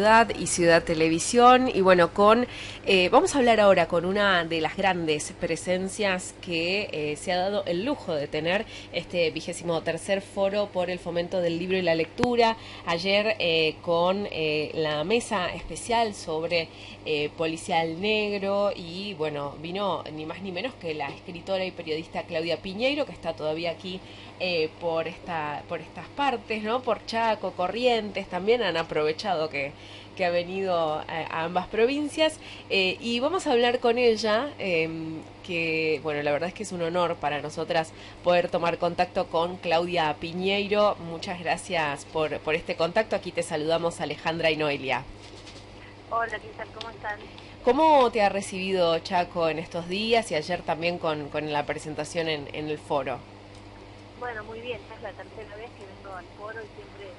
Y Ciudad Televisión y bueno, vamos a hablar ahora con una de las grandes presencias que se ha dado el lujo de tener este 23º foro por el fomento del libro y la lectura. Ayer con la mesa especial sobre policial negro y bueno, vino ni más ni menos que la escritora y periodista Claudia Piñeiro, que está todavía aquí por estas partes, ¿no? Por Chaco, Corrientes, también han aprovechado que ha venido a ambas provincias y vamos a hablar con ella, que bueno, la verdad es que es un honor para nosotras poder tomar contacto con Claudia Piñeiro. Muchas gracias por este contacto. Aquí te saludamos Alejandra y Noelia. Hola, ¿qué tal? ¿Cómo están? ¿Cómo te ha recibido Chaco en estos días y ayer también con la presentación en el foro? Bueno, muy bien, esta es la tercera vez que vengo al foro y siempre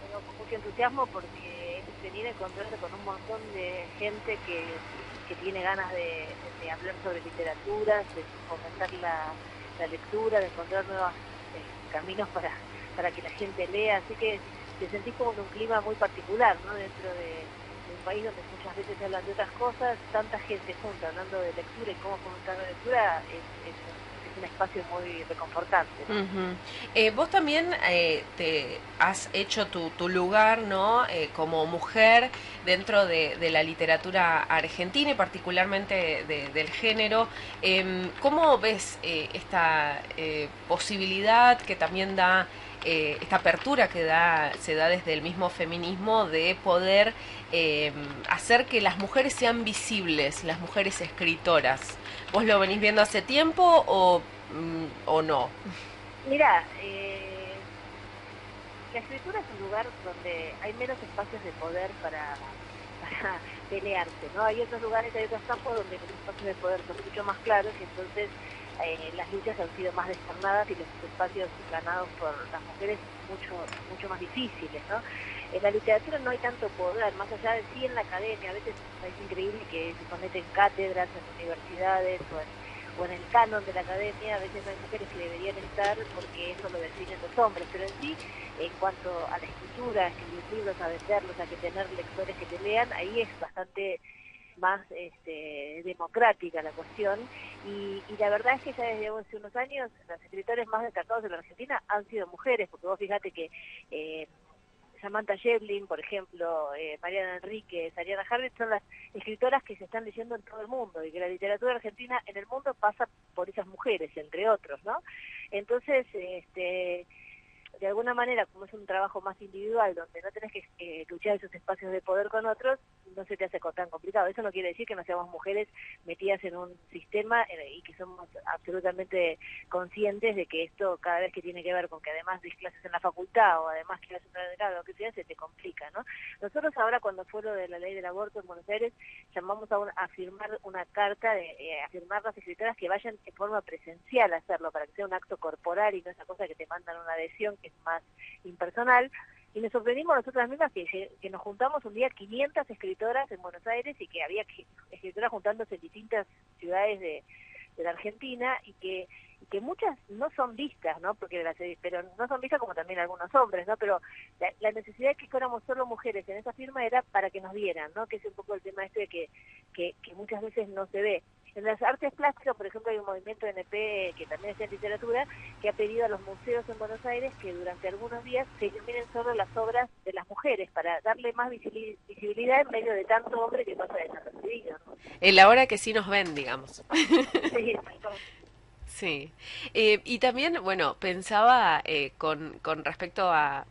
vengo con mucho entusiasmo porque es venir a encontrarse con un montón de gente que tiene ganas de hablar sobre literatura, de fomentar la lectura, de encontrar nuevos caminos para que la gente lea, así que te sentís como en un clima muy particular, ¿no? Dentro de un país donde muchas veces se hablan de otras cosas, tanta gente junta hablando de lectura y cómo fomentar la lectura es un espacio muy reconfortante, ¿no? Uh-huh. Vos también te has hecho tu lugar, ¿no? Como mujer dentro de la literatura argentina y particularmente del género. ¿Cómo ves esta posibilidad que también da, esta apertura que se da desde el mismo feminismo de poder hacer que las mujeres sean visibles, las mujeres escritoras? ¿Vos lo venís viendo hace tiempo o no? Mira, la escritura es un lugar donde hay menos espacios de poder para pelearse, ¿no? Hay otros lugares, hay otros campos donde los espacios de poder son mucho más claros y entonces las luchas han sido más descarnadas y los espacios ganados por las mujeres mucho más difíciles, ¿no? En la literatura no hay tanto poder, más allá de sí en la academia, a veces es increíble que se someten cátedras en universidades o en el canon de la academia, a veces no hay mujeres que deberían estar porque eso lo definen los hombres, pero en sí, en cuanto a la escritura, a escribir libros, a venderlos, a que tener lectores que te lean, ahí es bastante más democrática la cuestión y la verdad es que ya desde hace unos años los escritores más destacados de la Argentina han sido mujeres, porque vos fíjate que Samantha Schweblin, por ejemplo, Mariana Enríquez, Ariana Harvey, son las escritoras que se están leyendo en todo el mundo y que la literatura argentina en el mundo pasa por esas mujeres, entre otros, ¿no? Entonces, de alguna manera, como es un trabajo más individual, donde no tenés que luchar esos espacios de poder con otros, no se te hace tan complicado. Eso no quiere decir que no seamos mujeres metidas en un sistema y que somos absolutamente conscientes de que esto cada vez que tiene que ver con que además des clases en la facultad o además quieras entrar de grado, lo que sea, se te complica, ¿no? Nosotros ahora cuando fue lo de la ley del aborto en Buenos Aires, llamamos a firmar una carta, a firmar las escritoras que vayan de forma presencial a hacerlo, para que sea un acto corporal y no esa cosa que te mandan una adhesión que es más impersonal, y nos sorprendimos nosotras mismas que nos juntamos un día 500 escritoras en Buenos Aires y que había escritoras juntándose en distintas ciudades de la Argentina y que muchas no son vistas, ¿no? Pero no son vistas como también algunos hombres, ¿no? Pero la necesidad de que fuéramos solo mujeres en esa firma era para que nos vieran, ¿no? Que es un poco el tema que muchas veces no se ve. En las artes plásticas, por ejemplo, hay un movimiento NP que también está en literatura, que ha pedido a los museos en Buenos Aires que durante algunos días se iluminen solo las obras de las mujeres para darle más visibilidad en medio de tanto hombre que pasa desapercibido, ¿no? En la hora que sí nos ven, digamos. Sí, Sí. Y también, bueno, pensaba con respecto a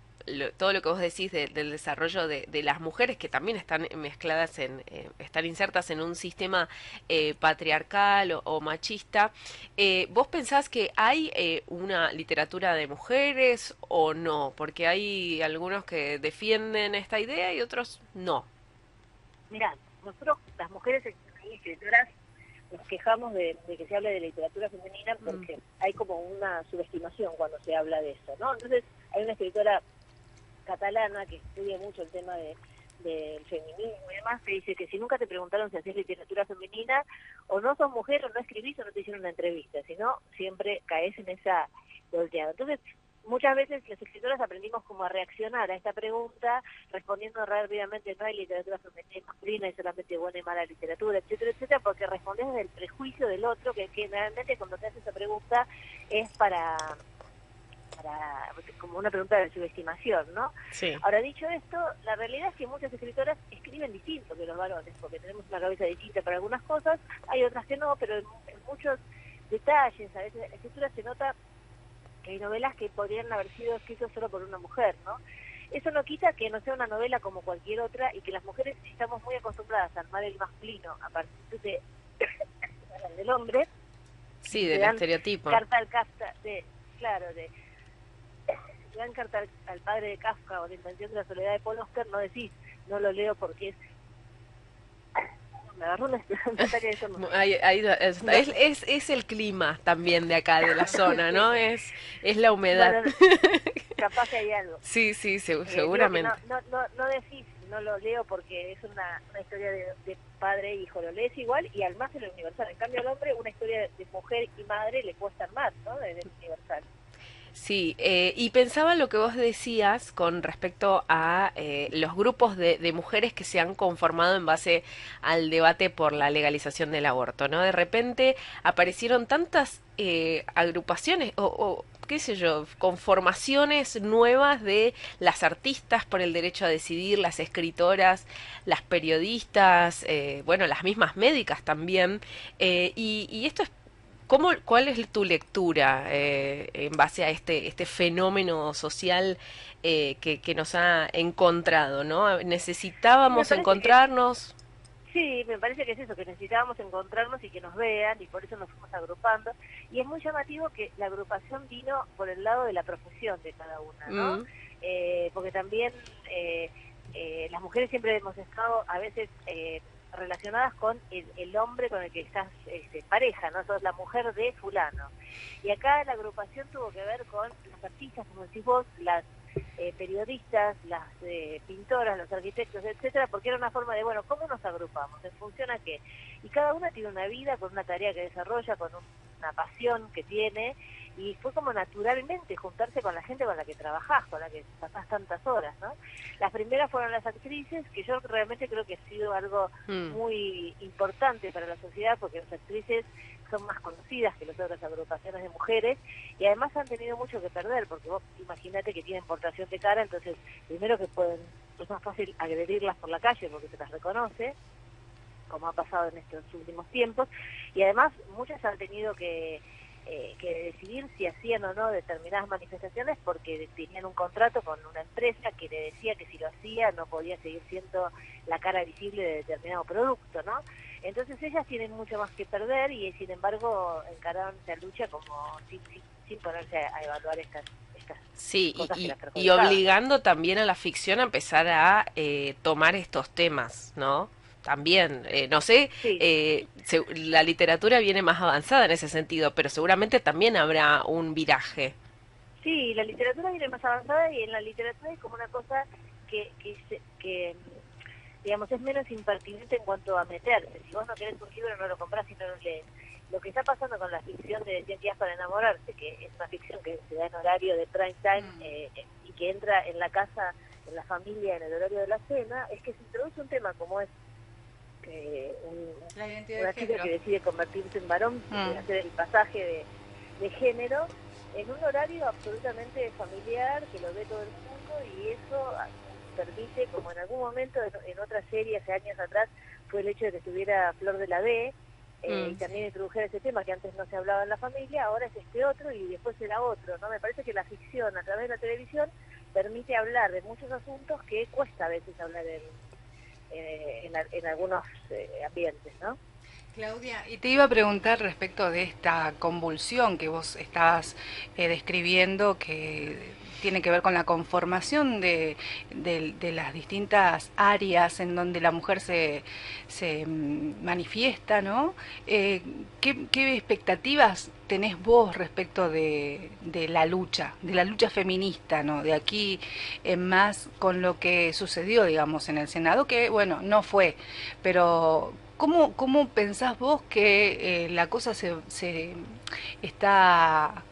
todo lo que vos decís del desarrollo de las mujeres que también están mezcladas están insertas en un sistema patriarcal o machista. ¿Vos pensás que hay una literatura de mujeres o no? Porque hay algunos que defienden esta idea y otros no. mira, nosotros las mujeres escritoras nos quejamos de que se hable de literatura femenina Mm. porque hay como una subestimación cuando se habla de eso, ¿no? Entonces hay una escritora catalana que estudia mucho el tema del feminismo y demás, que dice que si nunca te preguntaron si hacés literatura femenina, o no sos mujer, o no escribís, o no te hicieron una entrevista, sino siempre caes en esa volteada. Entonces, muchas veces las escritoras aprendimos como a reaccionar a esta pregunta, respondiendo rápidamente, no hay literatura femenina y masculina, hay solamente buena y mala literatura, etcétera, etcétera, porque respondés desde el prejuicio del otro, que generalmente cuando te haces esa pregunta es para como una pregunta de subestimación, ¿no? Sí. Ahora, dicho esto, la realidad es que muchas escritoras escriben distinto que los varones, porque tenemos una cabeza distinta para algunas cosas, hay otras que no, pero en muchos detalles, a veces en la escritura se nota que hay novelas que podrían haber sido escritas solo por una mujer, ¿no? Eso no quita que no sea una novela como cualquier otra y que las mujeres estamos muy acostumbradas a armar el masculino a partir del hombre. Sí, del estereotipo. Carta al Kafka, claro, te dan carta al padre de Kafka o La invención de la soledad de Paul Auster, no decís, no lo leo porque es... Me agarró una ataque de estómago. Es el clima también de acá, de la zona, ¿no? Es la humedad. Bueno, capaz que hay algo. Sí, seguramente. No decís, no lo leo porque es una historia de padre e hijo, lo lees igual y al más en el universal. En cambio al hombre una historia de mujer y madre le cuesta armar, ¿no? Desde el universal. Sí, y pensaba lo que vos decías con respecto a los grupos de mujeres que se han conformado en base al debate por la legalización del aborto, ¿no? De repente aparecieron tantas agrupaciones o qué sé yo, conformaciones nuevas de las artistas por el derecho a decidir, las escritoras, las periodistas, bueno, las mismas médicas también, y esto es ¿cuál es tu lectura en base a este fenómeno social que nos ha encontrado, ¿no? ¿Necesitábamos encontrarnos? Sí, me parece que es eso, que necesitábamos encontrarnos y que nos vean, y por eso nos fuimos agrupando. Y es muy llamativo que la agrupación vino por el lado de la profesión de cada una, ¿no? Porque también las mujeres siempre hemos estado a veces relacionadas con el hombre con el que estás pareja, ¿no? Sos la mujer de fulano. Y acá la agrupación tuvo que ver con las artistas, como decís vos, las periodistas, las pintoras, los arquitectos, etcétera, porque era una forma de, bueno, ¿cómo nos agrupamos? ¿En función a qué? Y cada una tiene una vida, con una tarea que desarrolla, con una pasión que tiene, y fue como naturalmente juntarse con la gente con la que trabajás, con la que pasás tantas horas, ¿no? Las primeras fueron las actrices, que yo realmente creo que ha sido algo muy importante para la sociedad, porque las actrices son más conocidas que las otras agrupaciones de mujeres, y además han tenido mucho que perder, porque vos imagínate que tienen portación de cara, entonces primero que es más fácil agredirlas por la calle porque se las reconoce, como ha pasado en estos últimos tiempos, y además muchas han tenido que decidir si hacían o no determinadas manifestaciones porque tenían un contrato con una empresa que le decía que si lo hacía no podía seguir siendo la cara visible de determinado producto, ¿no? Entonces ellas tienen mucho más que perder y sin embargo encararon esa lucha como sin ponerse a evaluar estas sí, cosas que las y perjudicaban. obligando también a la ficción a empezar a tomar estos temas, ¿no? También, no sé, Sí. la literatura viene más avanzada en ese sentido, pero seguramente también habrá un viraje. Sí, la literatura viene más avanzada y en la literatura hay como una cosa que digamos, es menos impertinente en cuanto a meterse. Si vos no querés un libro, no lo comprás y no lo lees. Lo que está pasando con la ficción de 100 días para enamorarse, que es una ficción que se da en horario de prime time y que entra en la casa, en la familia, en el horario de la cena, es que se introduce un tema como es una chica que decide convertirse en varón, hacer el pasaje de género, en un horario absolutamente familiar, que lo ve todo el mundo, y eso permite, como en algún momento en otra serie hace años atrás, fue el hecho de que estuviera Flor de la B, y también introdujera ese tema que antes no se hablaba en la familia, ahora es este otro y después será otro, ¿no? Me parece que la ficción a través de la televisión permite hablar de muchos asuntos que cuesta a veces hablar en algunos ambientes, ¿no? Claudia, y te iba a preguntar respecto de esta convulsión que vos estás describiendo, que tiene que ver con la conformación de las distintas áreas en donde la mujer se manifiesta, ¿no? ¿Qué expectativas tenés vos respecto de la lucha feminista, ¿no? De aquí en más con lo que sucedió, digamos, en el Senado, que, bueno, no fue, pero ¿cómo pensás vos que la cosa se está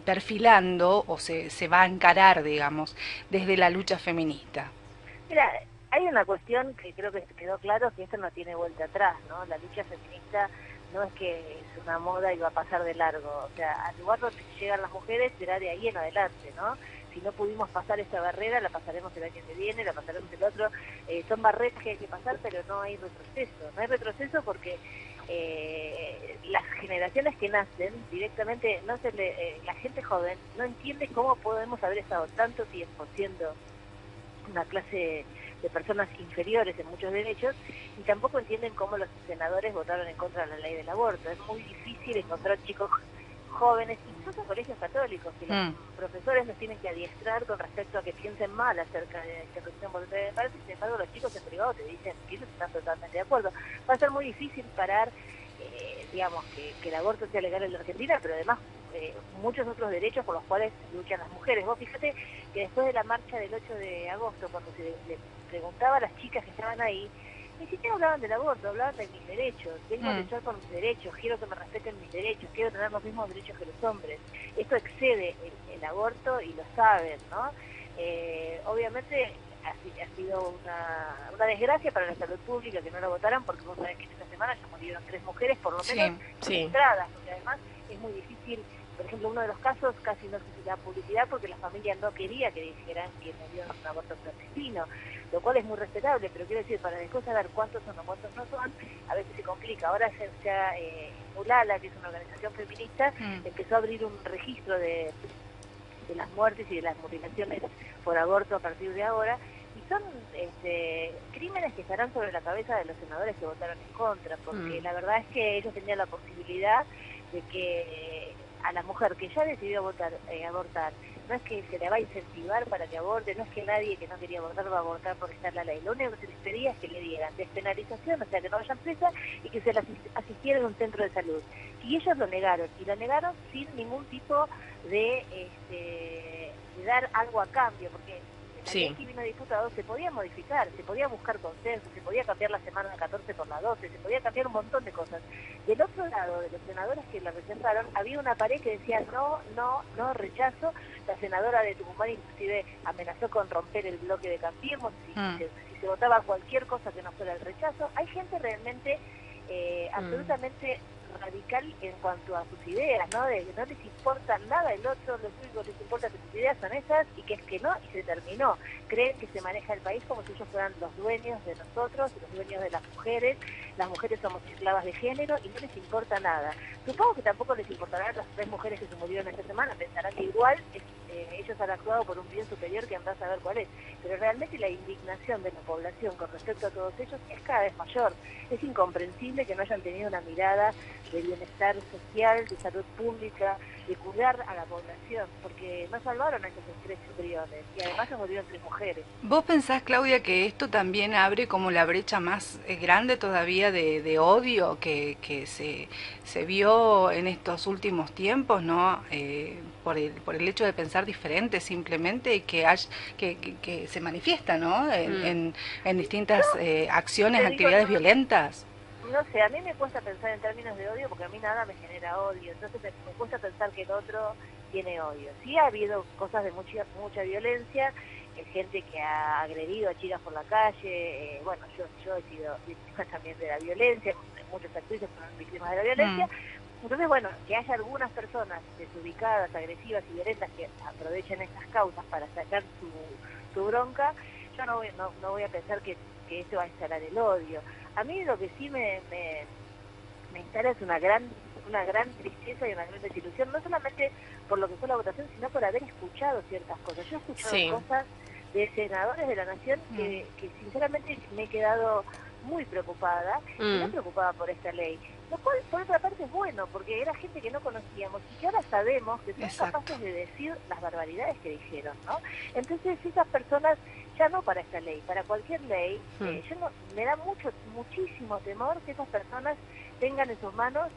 perfilando o se va a encarar, digamos, desde la lucha feminista? Mira, hay una cuestión que creo que quedó claro, que esto no tiene vuelta atrás, ¿no? La lucha feminista no es que es una moda y va a pasar de largo, o sea, al lugar donde llegan las mujeres será de ahí en adelante, ¿no? Si no pudimos pasar esta barrera, la pasaremos el año que viene, la pasaremos el otro. Son barreras que hay que pasar, pero no hay retroceso. No hay retroceso porque las generaciones que nacen directamente, la gente joven no entiende cómo podemos haber estado tanto tiempo siendo una clase de personas inferiores en muchos derechos, y tampoco entienden cómo los senadores votaron en contra de la ley del aborto. Es muy difícil encontrar chicos jóvenes, incluso colegios católicos, que los profesores los tienen que adiestrar con respecto a que piensen mal acerca de la interrupción voluntaria de embarazo, y sin embargo los chicos en privado te dicen que ellos están totalmente de acuerdo. Va a ser muy difícil parar, digamos, que el aborto sea legal en la Argentina, pero además muchos otros derechos por los cuales luchan las mujeres. Vos fíjate que después de la marcha del 8 de agosto, cuando se le preguntaba a las chicas que estaban ahí, ni siquiera hablaban del aborto, hablaban de mis derechos. Vengo a luchar por mis derechos, quiero que me respeten mis derechos, quiero tener los mismos derechos que los hombres. Esto excede el aborto y lo saben, ¿no? Obviamente ha sido una desgracia para la salud pública que no la votaran, porque vos sabés que en esta semana ya murieron 3 mujeres, por lo menos registradas, porque además es muy difícil. Por ejemplo, uno de los casos casi no se da publicidad porque la familia no quería que dijeran que murió en un aborto clandestino, lo cual es muy respetable, pero quiero decir, para después saber cuántos son o cuántos no son, a veces se complica. Ahora ya Mulala, que es una organización feminista, empezó a abrir un registro de las muertes y de las mutilaciones por aborto a partir de ahora, y son crímenes que estarán sobre la cabeza de los senadores que votaron en contra, porque la verdad es que ellos tenían la posibilidad de que a la mujer que ya decidió abortar, no es que se le va a incentivar para que aborte, no es que nadie que no quería abortar va a abortar porque está en la ley. Lo único que se les pedía es que le dieran despenalización, o sea, que no vayan presa, y que se las asistiera en un centro de salud. Y ellos lo negaron sin ningún tipo de dar algo a cambio, porque la ley que vino diputado se podía modificar, se podía buscar consenso, se podía cambiar la semana 14 por la 12, se podía cambiar un montón de cosas. Del otro lado, de los senadores que la rechazaron, había una pared que decía no, rechazo. La senadora de Tucumán inclusive amenazó con romper el bloque de Cambiemos si se votaba cualquier cosa que no fuera el rechazo. Hay gente realmente absolutamente radical en cuanto a sus ideas, ¿no? De que no les importa nada el otro, lo único que les importa que sus ideas son esas, y que es que no, y se terminó. Creen que se maneja el país como si ellos fueran los dueños de nosotros, los dueños de las mujeres somos esclavas de género, y no les importa nada. Supongo que tampoco les importará las 3 mujeres que se murieron esta semana, pensarán que igual ellos han actuado por un bien superior que andás a saber cuál es, pero realmente la indignación de la población con respecto a todos ellos es cada vez mayor. Es incomprensible que no hayan tenido una mirada de bienestar social, de salud pública, de cuidar a la población, porque no salvaron a esos 3 embriones, y además se murieron 3 mujeres. ¿Vos pensás, Claudia, que esto también abre como la brecha más grande todavía de odio que se vio en estos últimos tiempos, ¿no? Por el hecho de pensar diferente simplemente, y que se manifiesta, ¿no? En distintas acciones, actividades violentas. No sé, a mí me cuesta pensar en términos de odio porque a mí nada me genera odio, entonces me cuesta pensar que el otro tiene odio. Sí ha habido cosas de mucha violencia, gente que ha agredido a chicas por la calle, bueno, yo he sido víctima también de la violencia, muchas actrices fueron víctimas de la violencia. Entonces, bueno, que haya algunas personas desubicadas, agresivas y violentas que aprovechen estas causas para sacar su bronca, yo no voy a pensar que esto va a instalar el odio. A mí lo que sí me instala es una gran tristeza y una gran desilusión, no solamente por lo que fue la votación, sino por haber escuchado ciertas cosas. Yo he escuchado cosas de senadores de la Nación que sinceramente me he quedado muy preocupada, y no preocupada por esta ley. Lo cual, por otra parte, es bueno, porque era gente que no conocíamos y que ahora sabemos que son capaces de decir las barbaridades que dijeron, ¿no? Entonces, esas personas, ya no para esta ley, para cualquier ley, me da muchísimo temor que esas personas tengan en sus manos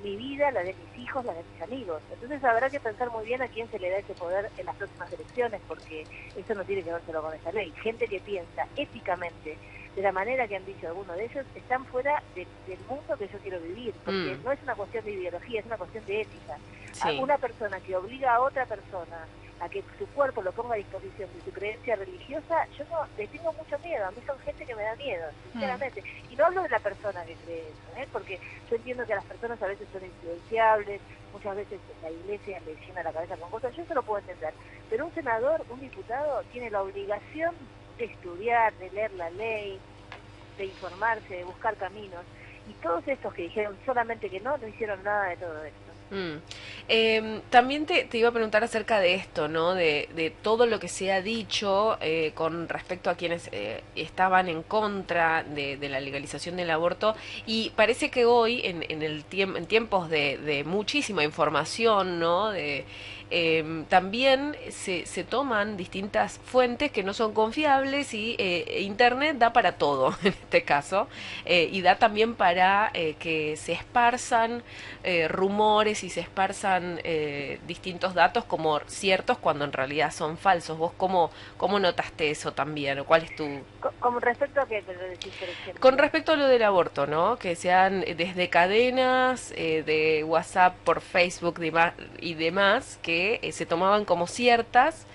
mi vida, la de mis hijos, la de mis amigos. Entonces habrá que pensar muy bien a quién se le da ese poder en las próximas elecciones, porque eso no tiene que ver solo con esta ley. Gente que piensa éticamente de la manera que han dicho algunos de ellos, están fuera del mundo que yo quiero vivir, porque no es una cuestión de ideología, es una cuestión de ética. Sí. A una persona que obliga a otra persona a que su cuerpo lo ponga a disposición de su creencia religiosa, yo no le tengo mucho miedo. A mí son gente que me da miedo, sinceramente. Y no hablo de la persona que cree eso, porque yo entiendo que a las personas a veces son influenciables, muchas veces la iglesia le llena la cabeza con cosas, yo eso lo puedo entender. Pero un senador, un diputado, tiene la obligación de estudiar, de leer la ley, de informarse, de buscar caminos. Y todos estos que dijeron solamente que no hicieron nada de todo esto. También te iba a preguntar acerca de esto, ¿no? De todo lo que se ha dicho con respecto a quienes estaban en contra de la legalización del aborto, y parece que hoy en tiempos de muchísima información, ¿no? También se toman distintas fuentes que no son confiables y Internet da para todo en este caso, y da también para que se esparzan rumores y se esparzan distintos datos como ciertos cuando en realidad son falsos. ¿Vos cómo notaste eso también? ¿O cuál es tu...? ¿Con respecto a qué te lo decís, por ejemplo? Con respecto a lo del aborto, ¿no? Que sean desde cadenas de WhatsApp por Facebook y demás que se tomaban como ciertas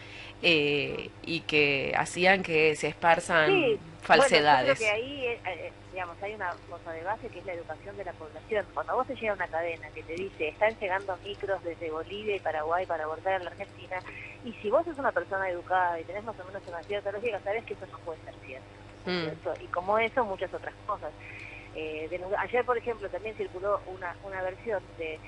y que hacían que se esparzan falsedades. Bueno, yo creo que ahí, digamos, hay una cosa de base que es la educación de la población. Cuando vos te llega una cadena que te dice, están llegando micros desde Bolivia y Paraguay para abortar en la Argentina, y si vos sos una persona educada y tenés más o menos una cierta lógica, sabés que eso no puede ser cierto. Y como eso, muchas otras cosas. Ayer, por ejemplo, también circuló una versión de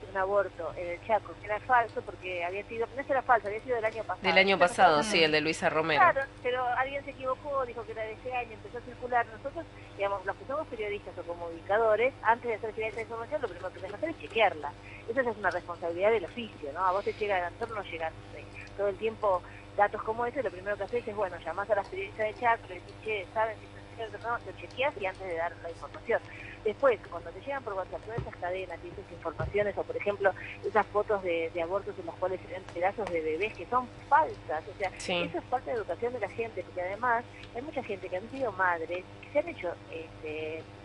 un aborto en el Chaco, que era falso porque había sido, no era falso, había sido del año pasado. Del año pasado, sí, el de Luisa Romero. Claro, pero alguien se equivocó, dijo que era de ese año, empezó a circular. Nosotros, digamos, los que somos periodistas o comunicadores, antes de hacer llegar esa información, lo primero que tenemos que hacer es chequearla. Esa es una responsabilidad del oficio, ¿no? A vos te llega, a nosotros nos llegan todo el tiempo datos como ese, lo primero que haces es, bueno, llamás a las periodistas de Chaco, le decís, che, ¿saben si es cierto o no? Lo chequeás y antes de dar la información. Después, cuando te llegan por WhatsApp todas esas cadenas y esas informaciones, o por ejemplo, esas fotos de abortos en las cuales se ven pedazos de bebés que son falsas, o sea, eso es falta de educación de la gente, porque además hay mucha gente que han sido madres, que se han hecho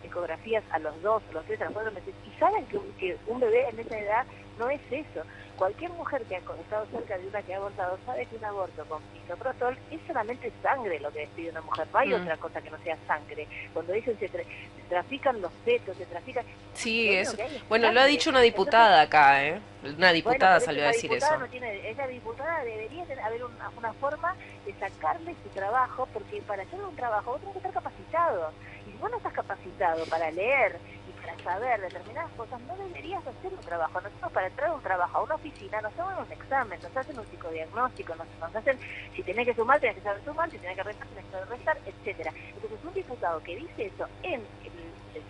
ecografías a los 2, a los 3, a los 4 meses, y saben que un bebé en esa edad no es eso. Cualquier mujer que ha estado cerca de una que ha abortado sabe que un aborto con misoprostol es solamente sangre lo que despide una mujer, no hay otra cosa que no sea sangre. Cuando dicen se trafican los fetos, se trafican... Sí, eso. Bueno, lo ha dicho una diputada acá, ¿eh? Una diputada salió a decir eso. Esa diputada debería haber una forma de sacarle su trabajo, porque para hacer un trabajo vos tenés que estar capacitado. Y si vos no estás capacitado para leer y para saber determinadas cosas, no deberías hacer un trabajo. Nosotros para entrar a un trabajo, a una oficina, nos toman un examen, nos hacen un psicodiagnóstico, nos hacen, si tenés que sumar, tenés que saber sumar, si tenés que restar, tenés que saber restar, etcétera. Entonces un diputado que dice eso en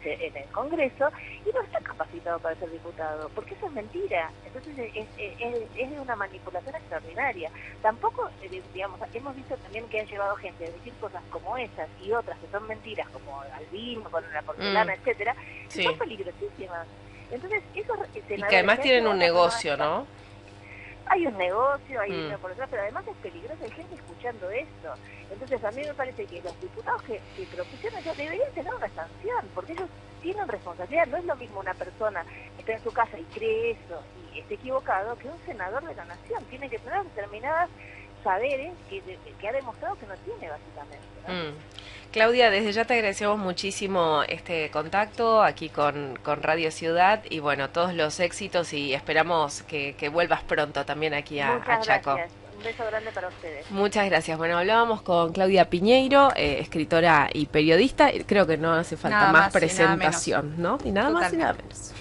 el Congreso y no está capacitado para ser diputado, porque eso es mentira. Entonces es de una manipulación extraordinaria. Tampoco, digamos, hemos visto también que han llevado gente a decir cosas como esas y otras que son mentiras, como Albino, con la porcelana, etcétera, que son peligrosísimas. Entonces, esos y que además tienen un negocio, ¿no? Hay un negocio, hay dinero por detrás, pero además es peligroso, hay gente escuchando esto. Entonces a mí me parece que los diputados que propusieron eso deberían tener una sanción, porque ellos tienen responsabilidad. No es lo mismo una persona que está en su casa y cree eso y esté equivocado que un senador de la nación. Tiene que tener determinadas saberes que ha demostrado que no tiene, básicamente, ¿no? Claudia, desde ya te agradecemos muchísimo este contacto aquí con Radio Ciudad y bueno, todos los éxitos y esperamos que vuelvas pronto también aquí a Chaco. Gracias. Un beso grande para ustedes. Muchas gracias. Bueno, hablábamos con Claudia Piñeiro, escritora y periodista. Creo que no hace falta más presentación, ¿no? Y nada más y nada menos.